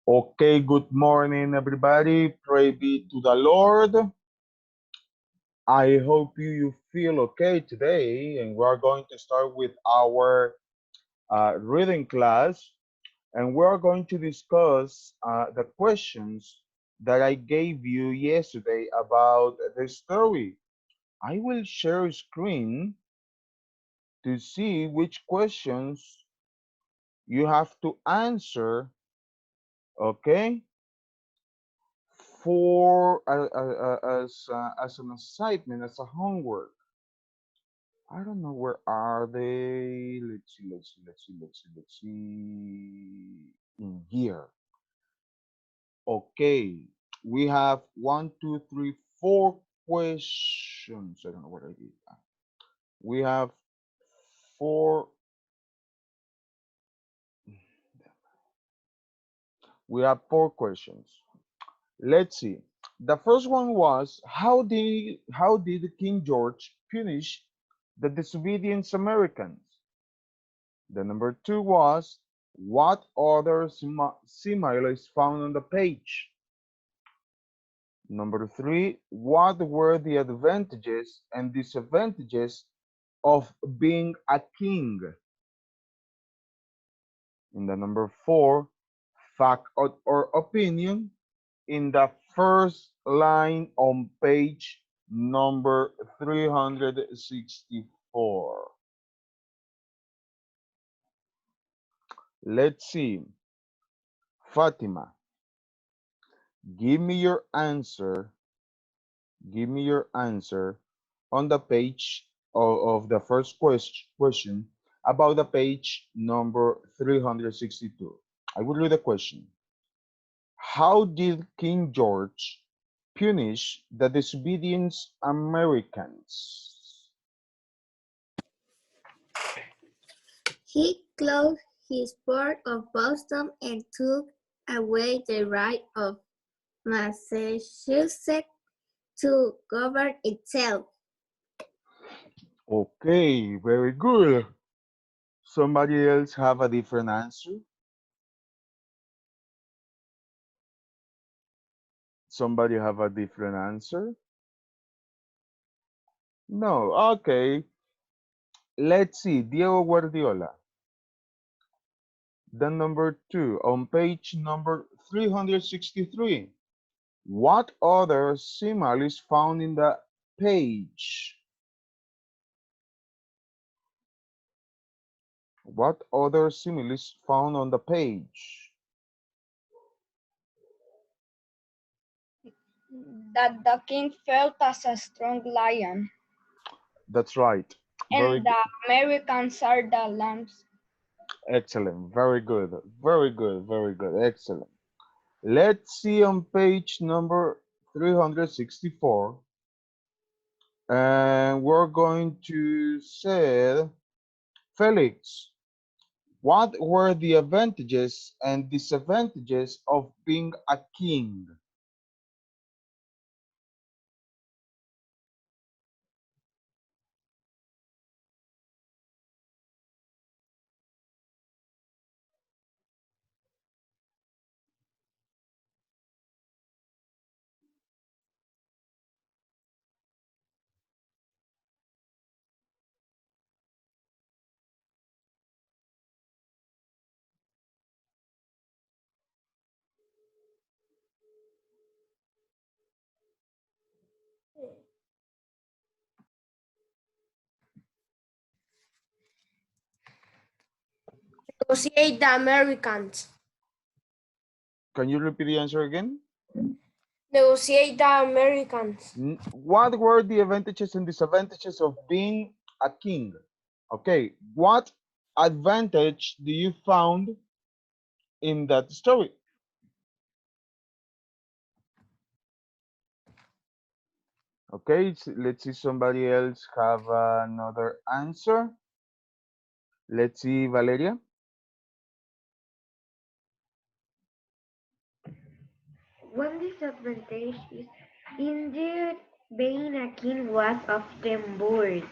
Okay, good morning, everybody. Pray be to the Lord. I hope you feel okay today, and we're going to start with our reading class, and we're going to discuss the questions that I gave you yesterday about the story. I will share a screen to see which questions you have to answer, okay? For as an assignment, as a homework. I don't know where are they. Let's see. In here. Okay, we have one, two, three, four questions. I don't know what I did. We have four. We have four questions. Let's see. The first one was how did King George punish the disobedient Americans? The number two was what other similes found on the page? Number three, what were the advantages and disadvantages of being a king? In the number four, fact or opinion in the first line on page number 364. Let's see. Fatima, give me your answer. Give me your answer on the page of the first question about the page number 362. I will read the question. How did King George punish the disobedient Americans? He closed his port of Boston and took away the right of Massachusetts to govern itself. Okay, very good. Somebody else have a different answer? Somebody have a different answer? No, okay. Let's see, Diego Guardiola. The number two on page number 363. What other symbol is found in the page? What other symbol is found on the page? That the king felt as a strong lion, That's right. Very and good. the Americans are the lambs. Excellent. Very good. Very good. Very good. Excellent. Let's see on page number 364. And we're going to say, Felix, what were the advantages and disadvantages of being a king? Negotiate the Americans. Can you repeat the answer again? Negotiate the Americans. What were the advantages and disadvantages of being a king? Okay, what advantage do you found in that story? Okay, let's see somebody else have another answer. Let's see, Valeria. One disadvantage is indeed being a king was often bored.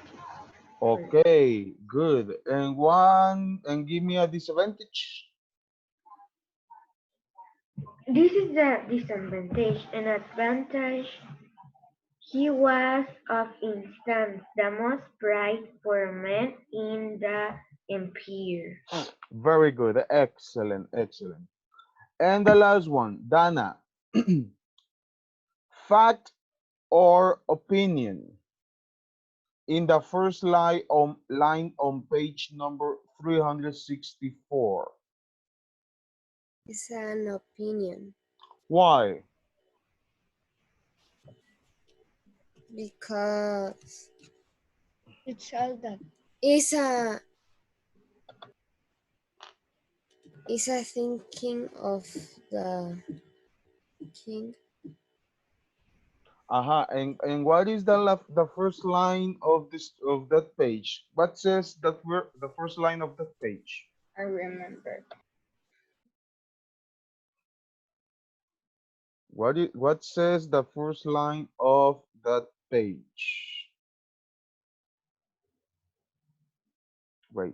Okay, good. And give me a disadvantage. This is the disadvantage. An advantage, he was of instance the most prideful man in the empire. Very good. Excellent. Excellent. And the last one, Dana. Fact or opinion? In the first line on page number 364. It's an opinion Why? because It says that it's a thinking of the king. And what is the first line of that page? What says that we're the first line of that page? I remember. What says the first line of that page? Wait.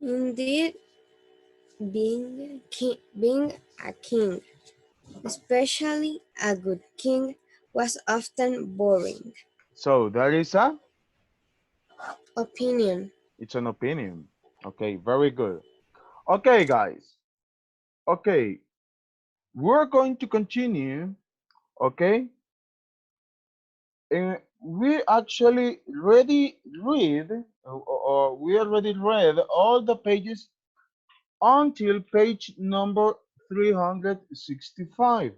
Indeed, being a king, especially a good king, was often boring. So that is Opinion. it's an opinion. Okay, very good. Okay, guys. Okay, we're going to continue. Okay, and we actually already read, or we already read all the pages until page number 365.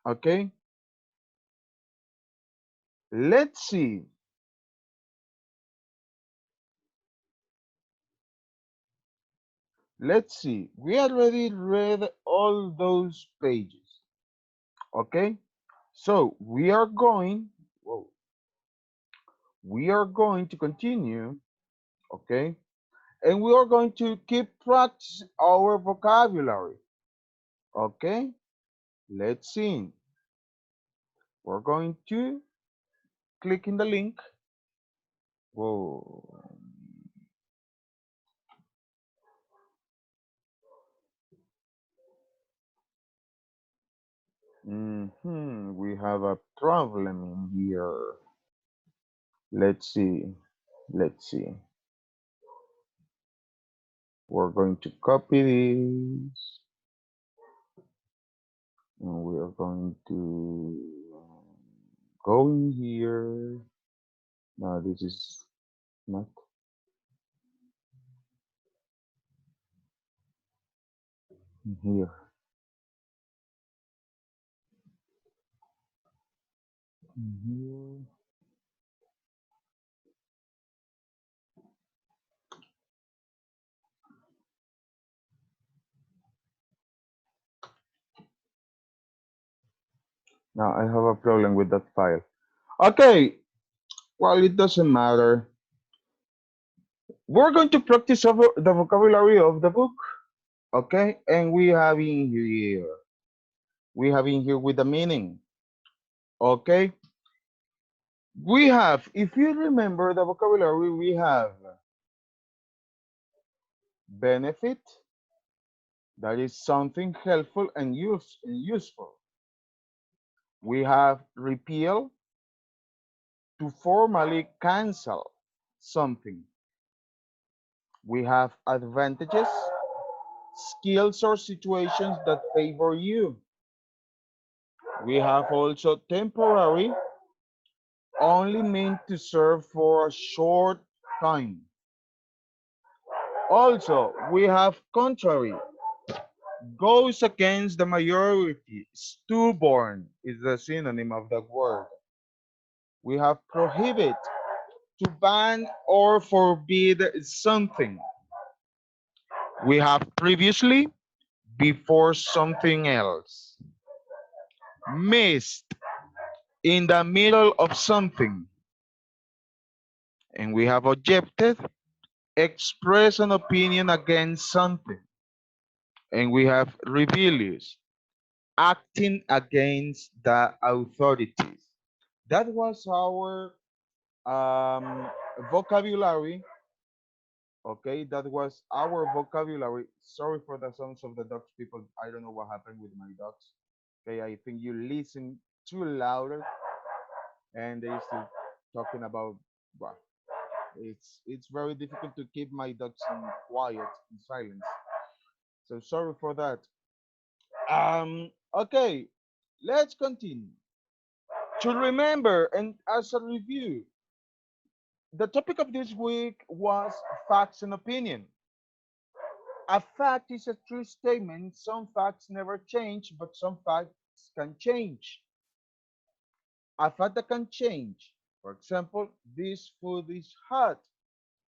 Okay, let's see. Let's see. We already read all those pages. Okay, so whoa, we are going to continue. Okay, and we are going to keep practice our vocabulary. Okay, let's see. We're going to click in the link. Whoa. We have a problem in here. Let's see. Let's see. We're going to copy this. And we are going to go in here. No, this is not. In here. In here. Now I have a problem with that file. Okay, well, it doesn't matter. We're going to practice over the vocabulary of the book. Okay, and we have in here with the meaning. Okay, we have, if you remember the vocabulary, we have benefit, that is something helpful and useful. We have repeal, to formally cancel something. We have advantages, skills or situations that favor you. We have also temporary, only meant to serve for a short time. Also, we have contrary, goes against the majority. Stubborn is the synonym of that word. We have prohibit, to ban or forbid something. We have previously, before something else. Missed, in the middle of something. And we have objective, express an opinion against something. And we have rebellious, acting against the authorities. That was our vocabulary. Okay, that was our vocabulary. Sorry for the sounds of the dogs, people. I don't know what happened with my dogs. Okay, I think you listen too loud and they still talking about, well, it's very difficult to keep my dogs in quiet in silence. So sorry for that. Okay, let's continue. To remember and as a review, the topic of this week was facts and opinion. A fact is a true statement. Some facts never change, but some facts can change. A fact that can change. For example, this food is hot.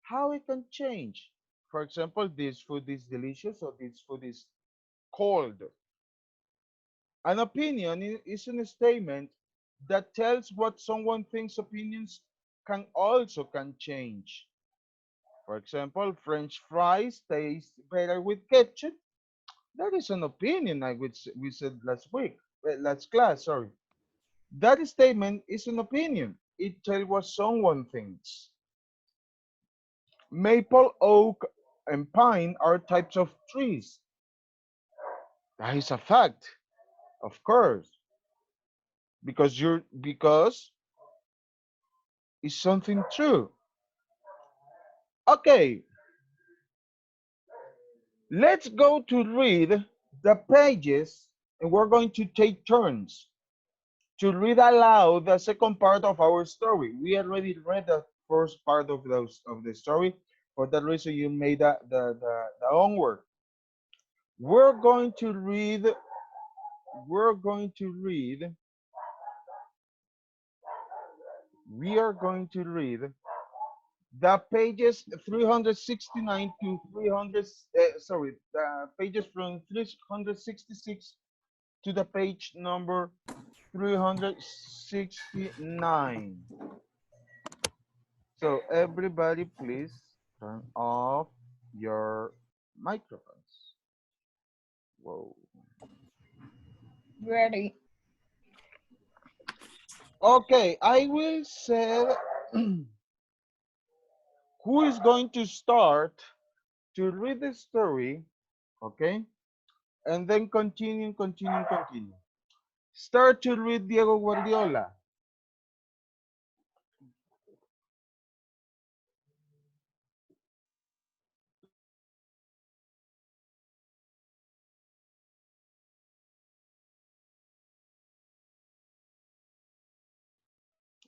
How it can change? For example, this food is delicious or this food is cold. An opinion is a statement that tells what someone thinks. Opinions can change. For example, French fries taste better with ketchup. That is an opinion we said last week, last class, sorry. That statement is an opinion. It tells what someone thinks. Maple, oak, and pine are types of trees. That is a fact, of course, because it's something true. Okay, let's go to read the pages, and we're going to take turns to read aloud the second part of our story. We already read the first part of the story. For that reason, you made the homework. We're going to read. We're going to read. We are going to read the pages 369 to 300. Sorry, the pages from 366 to the page number 369. So everybody please turn off your microphones. Whoa. Ready. Okay, I will say who is going to start to read the story, okay? And then continue. Start to read Diego Guardiola.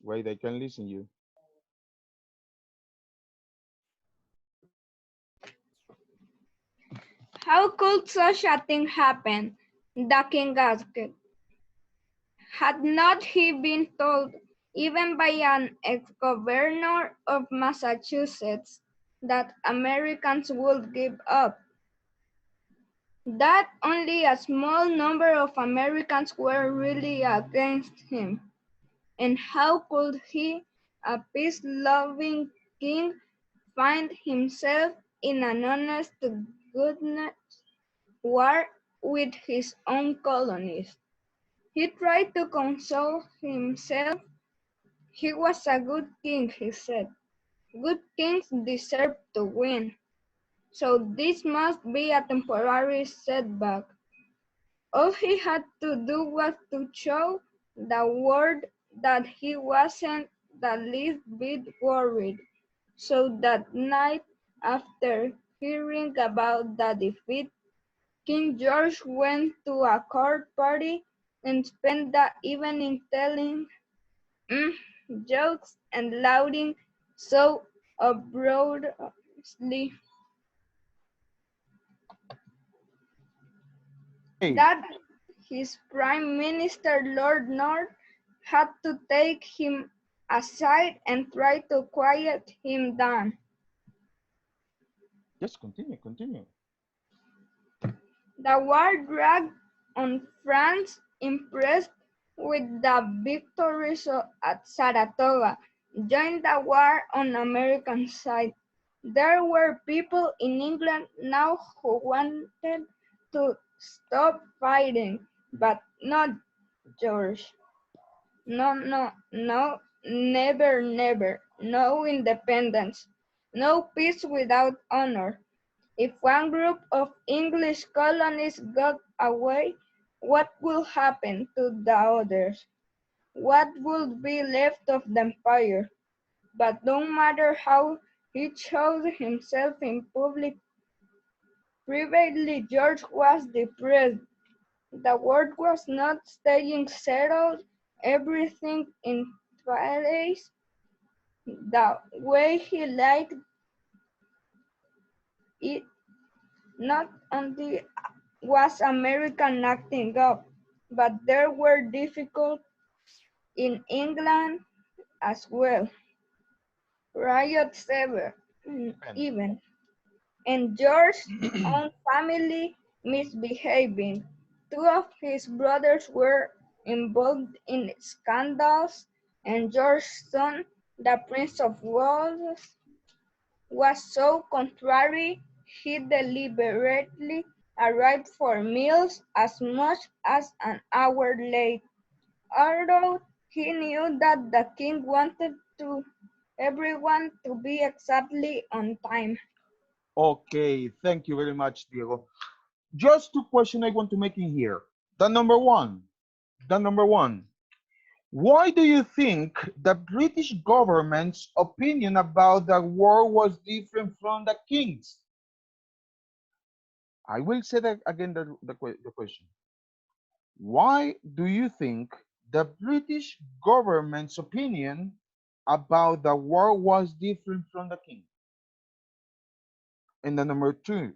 Wait, I can listen you. How could such a thing happen? The king asked. Had not he been told, even by an ex-governor of Massachusetts, that Americans would give up? That only a small number of Americans were really against him. And how could he, a peace-loving king, find himself in an honest-to-goodness war with his own colonies? He tried to console himself. He was a good king, he said. Good kings deserve to win. So this must be a temporary setback. All he had to do was to show the world that he wasn't the least bit worried. So that night, after hearing about the defeat, King George went to a court party and spent the evening telling jokes and lauding so uproariously Hey, that his Prime Minister Lord North had to take him aside and try to quiet him down. just continue. The war dragged on. France, impressed with the victories at Saratoga, joined the war on American side. There were people in England now who wanted to stop fighting, but not George. No, no, no, never, never. No independence. No peace without honor. If one group of English colonies got away, what would happen to the others? What would be left of the empire? But no matter how he showed himself in public, privately George was depressed. The world was not staying settled, everything in place the way he liked it. Not only was American acting up, but there were difficulties in England as well. Riots ever, And even, and George's own family misbehaving. Two of his brothers were involved in scandals, and George's son, the Prince of Wales, was so contrary he deliberately arrived for meals as much as an hour late, although he knew that the king wanted to everyone to be exactly on time. okay, thank you very much, Diego. Just two questions I want to make in here. The number one, the number one. Why do you think the British government's opinion about the war was different from the king's? I will say that again the question. Why do you think the British government's opinion about the war was different from the king? And the number two,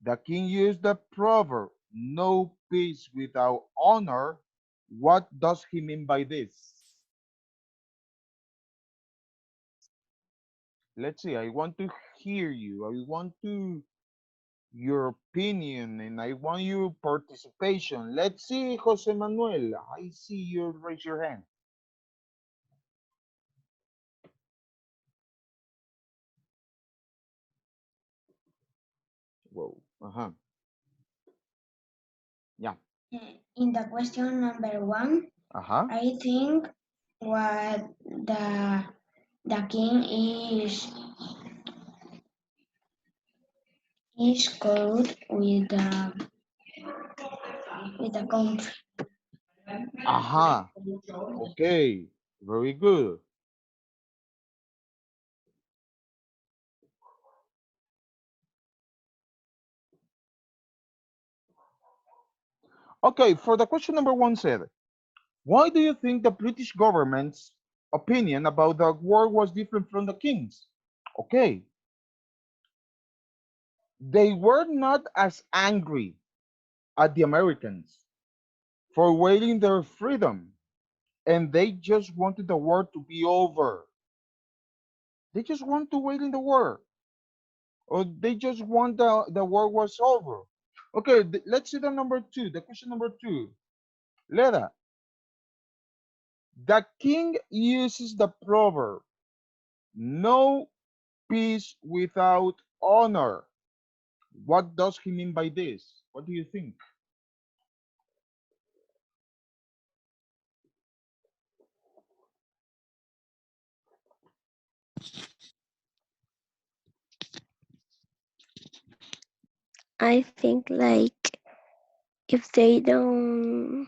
the king used the proverb, no peace without honor. What does he mean by this? Let's see, I want to hear you. I want to your opinion and I want your participation. Let's see, Jose Manuel. I see you raise your hand. Whoa. Uh-huh. Yeah. In the question number one, Uh-huh. I think what the king is good with the country. Uh-huh. Okay. Very good. Okay, for the question number one said, why do you think the British government's opinion about the war was different from the king's? Okay, they were not as angry at the Americans for waiting their freedom, and they just wanted the war to be over. They just want to wait in the war, or they just want the war was over. Okay, let's see the number two, the question number two. Leda, the king uses the proverb, no peace without honor. What does he mean by this? What do you think? I think like if they don't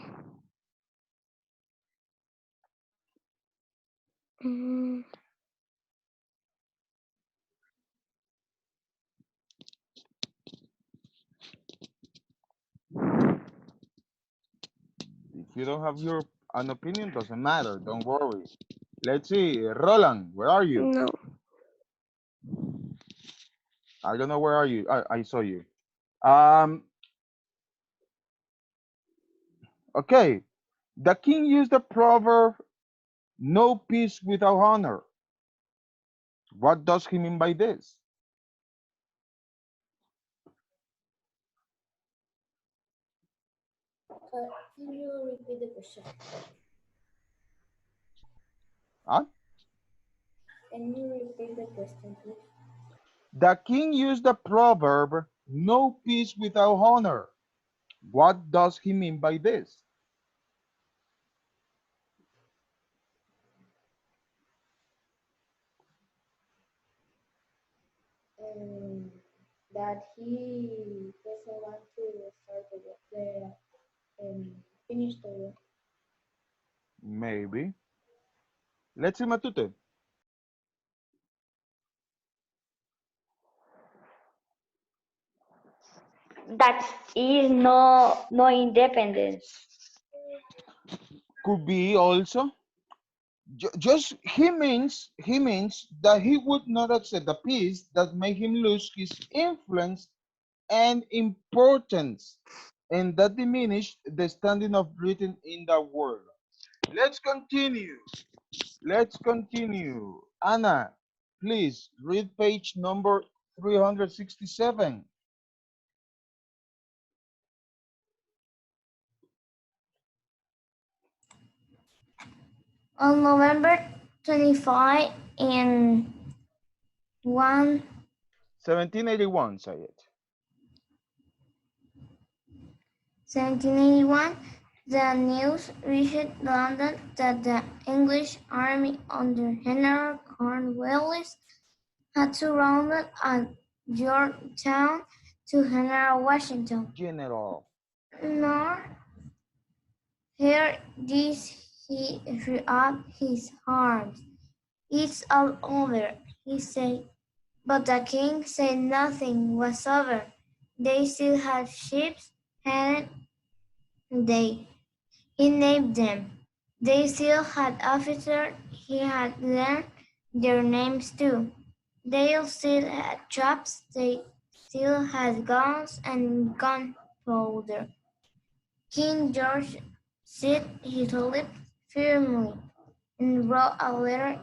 mm, If you don't have your an opinion, doesn't matter. Don't worry. Let's see. Roland, where are you? no. I don't know where are you. I saw you. Um. Okay. The king used the proverb, no peace without honor. What does he mean by this? Can you repeat the question? Huh? Can you repeat the question, please? The king used the proverb, no peace without honor. What does he mean by this? That he doesn't want to start finish the war. Maybe. Let's see, Matute. That is no independence. Could be also. Just he means that he would not accept a peace that made him lose his influence and importance, and that diminished the standing of Britain in the world. Let's continue. Let's continue. Anna, please read page number 367. On November 25 in 1781, say it. 1781, the news reached London that the English army under General Cornwallis had surrounded Yorktown to General Washington. General. Nor hear this, he threw up his arms. It's all over, he said. But the king said nothing was over. They still had ships, hadn't they? He named them. They still had officers. He had learned their names too. They still had traps. They still had guns and gunpowder. King George set his lips firmly and wrote a letter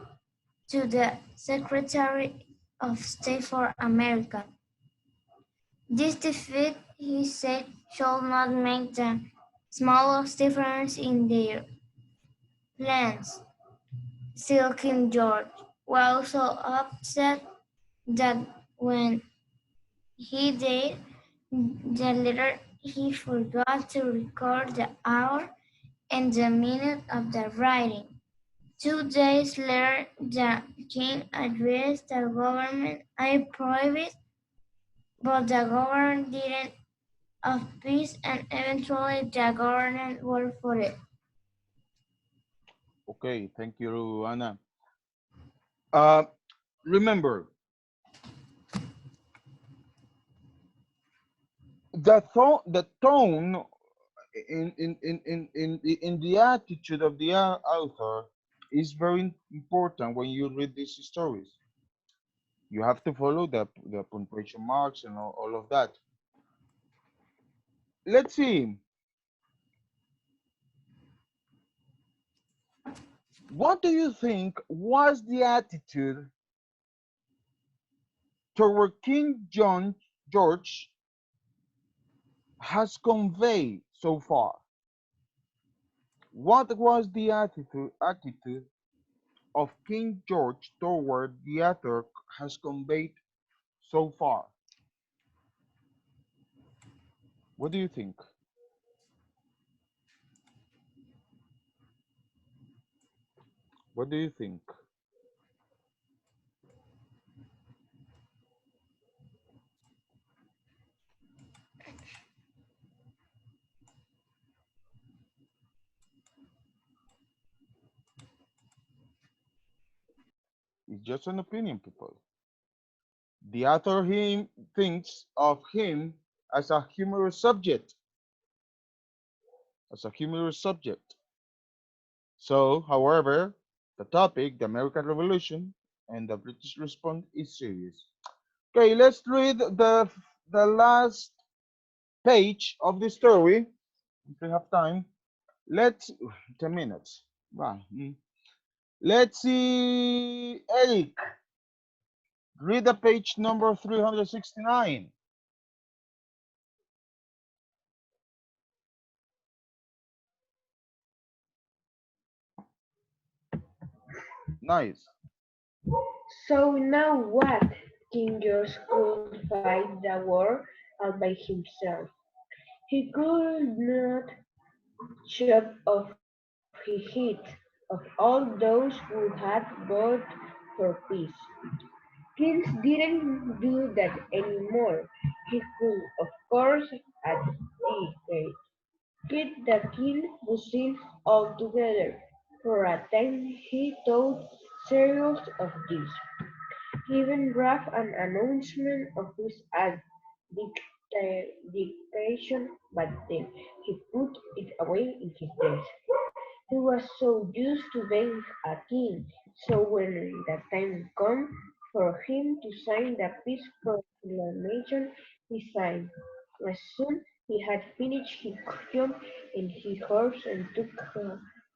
to the Secretary of State for America. This defeat, he said, should not make the smallest difference in their plans. Still, King George was so upset that when he did the letter, he forgot to record the hour and the minute of the writing. 2 days later, the king addressed the government. I private, but the government didn't of peace, and eventually the government worked for it. Okay, thank you, Anna. Remember, the tone in the attitude of the author is very important when you read these stories. You have to follow the punctuation marks and all of that. Let's see. What do you think was the attitude toward King John George has conveyed so far? What was the attitude of King George toward the author has conveyed so far? What do you think? What do you think? It's just an opinion, people. The author him thinks of him as a humorous subject, as a humorous subject. So, however, the topic, the American Revolution, and the British response is serious. Okay, let's read the last page of the story. If we have time, let's 10 minutes. Wow. Let's see, Eric. Read the page number 369. Nice. So now what? King George could fight the war all by himself. He could not chop off his head of all those who had fought for peace. Kings didn't do that anymore. He could, of course, abdicate. Get the king Musil altogether. For a time he thought serious of this. He even wrote an announcement of his dictation, but then he put it away in his desk. He was so used to being a king, so when the time came for him to sign the peace proclamation, he signed. As soon he had finished, he jumped in his horse and took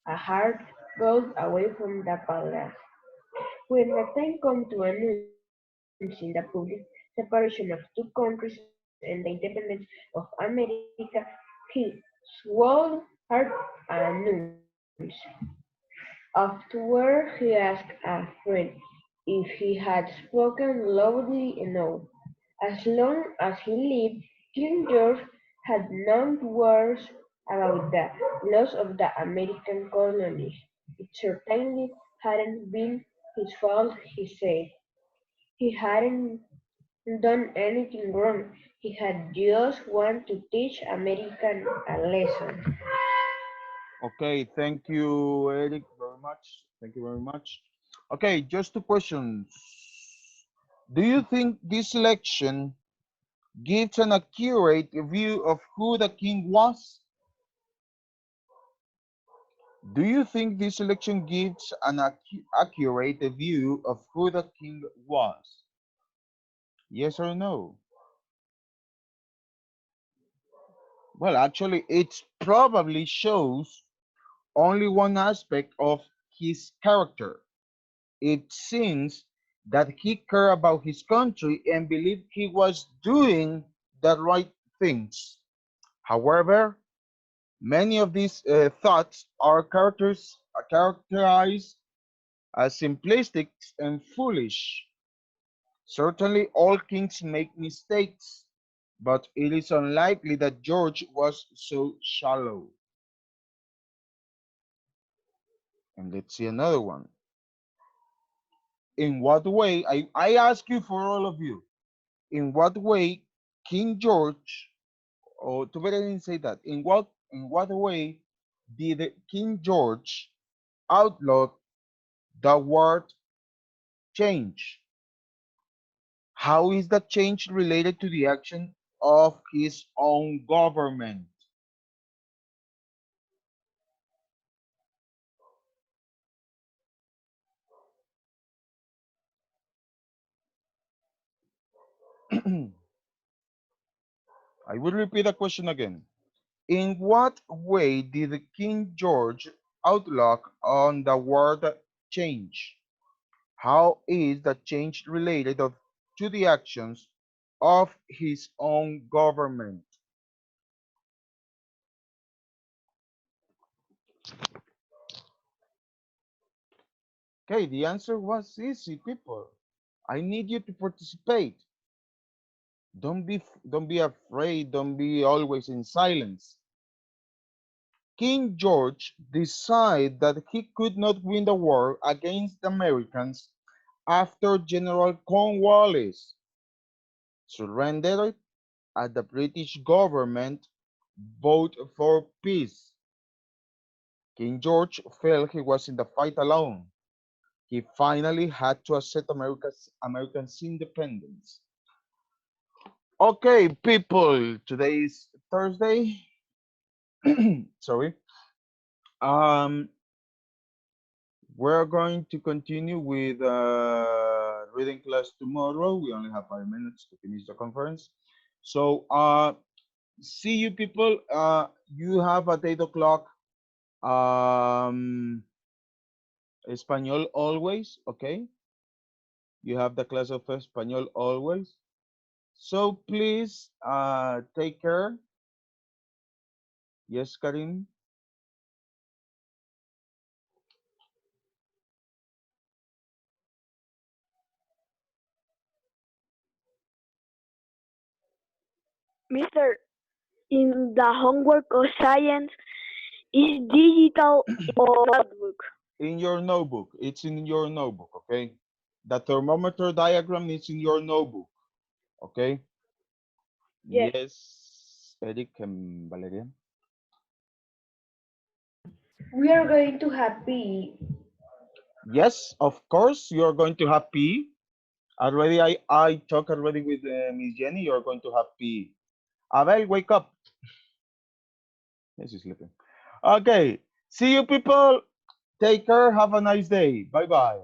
a hard road away from the palace. When the time came to announcing the public separation of two countries and the independence of America, he swallowed hard announced. Afterward, he asked a friend if he had spoken loudly enough. As long as he lived, King George had known words about the loss of the American colonies. It certainly hadn't been his fault, he said. He hadn't done anything wrong. He had just wanted to teach Americans a lesson. Okay, thank you, Eric, very much. Thank you very much. Okay, just two questions. Do you think this election gives an accurate view of who the king was? Do you think this election gives an accurate view of who the king was? Yes or no? Well, actually, it probably shows only one aspect of his character. It seems that he cared about his country and believed he was doing the right things. However, many of these thoughts are characterized as simplistic and foolish. Certainly, all kings make mistakes, but it is unlikely that George was so shallow. And let's see another one. In what way, I ask you for all of you, in what way King George, or to better than say that, in what way did King George outlaw the word change? How is that change related to the action of his own government? I will repeat the question again. In what way did King George outlaw on the word change? How is the change related to the actions of his own government? Okay, the answer was easy, people. I need you to participate. Don't be afraid, don't be always in silence. King George decided that he could not win the war against the Americans after General Cornwallis surrendered and the British government voted for peace. King George felt he was in the fight alone. He finally had to accept America's independence. Okay, people, today is Thursday. Sorry. Um, we're going to continue with reading class tomorrow. We only have 5 minutes to finish the conference. So, see you people. You have at 8 o'clock Espanol always, okay? You have the class of Espanol always. So please take care. Yes, Karim. Mister, in the homework of science is digital or notebook. In your notebook. It's in your notebook, okay? The thermometer diagram is in your notebook, okay? Yes. Yes, Eric and Valeria. We are going to have PE. Yes, of course, you're going to have P. Already, I talked already with Miss Jenny. You're going to have P. Abel, wake up. Yes, she's sleeping. Okay. See you, people. Take care. Have a nice day. Bye bye.